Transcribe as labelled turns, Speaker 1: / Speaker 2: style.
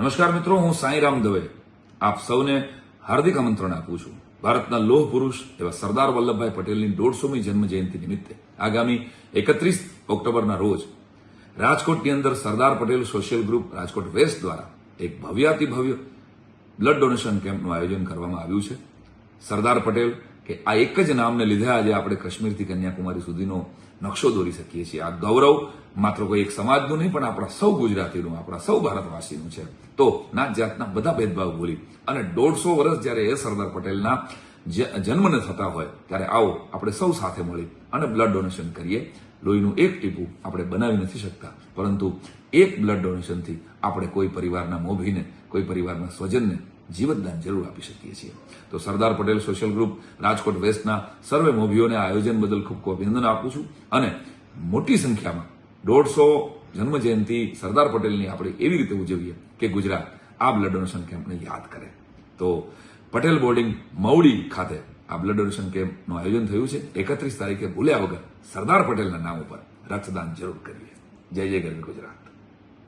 Speaker 1: નમસ્કાર મિત્રો, હું સાંઈરામ દવે આપ સૌને હાર્દિક આમંત્રણ આપું છું. ભારતના લોહ પુરુષ એવા સરદાર વલ્લભભાઈ પટેલની 150મી જન્મ જયંતિ નિમિત્તે આગામી 31 ઓક્ટોબરના રોજ રાજકોટની અંદર Sardar Patel social group Rajkot west દ્વારા એક ભવ્યાતિભવ્ય બ્લડ ડોનેશન કેમ્પનું આયોજન કરવામાં આવ્યું છે. સરદાર પટેલ કે આ એક જ નામને લીધે આજે આપણે કાશ્મીરથી કન્યાકુમારી સુધીનો નકશો દોરી શકીએ છીએ. આ ગૌરવ માત્ર કોઈ એક સમાજનું નહીં, પણ આપણા સૌ ગુજરાતીનું, આપણા સૌ ભારતવાસીનું છે. તો નાત જાતના બધા ભેદભાવ ભૂલી અને 150 વર્ષ જ્યારે એ સરદાર પટેલના જન્મને થતા હોય ત્યારે આવો આપણે સૌ સાથે મળી અને બ્લડ ડોનેશન કરીએ. લોહીનું એક ટીપું આપણે બનાવી નથી શકતા, પરંતુ એક બ્લડ ડોનેશનથી આપણે કોઈ પરિવારના મોભીને, કોઈ પરિવારના સ્વજનને જીવતદાન જરૂર આપી શકીએ છીએ. તો સરદાર પટેલ સોશિયલ ગ્રુપ રાજકોટ વેસ્ટના સર્વે મોભીઓને આયોજન બદલ ખૂબ ખૂબ અભિનંદન આપું છું અને મોટી સંખ્યામાં 150 જન્મ જયંતિ સરદાર પટેલની આપણે એવી રીતે ઉજવીએ કે ગુજરાત આ બ્લડ ડોનેશન કેમ્પને યાદ કરે. તો પટેલ બોર્ડિંગ મવડી ખાતે આ બ્લડ ડોનેશન કેમ્પનું આયોજન થયું છે. 31 તારીખે ભૂલ્યા વગર સરદાર પટેલના નામ ઉપર રક્તદાન જરૂર કરીએ. જય જય ગરવી ગુજરાત.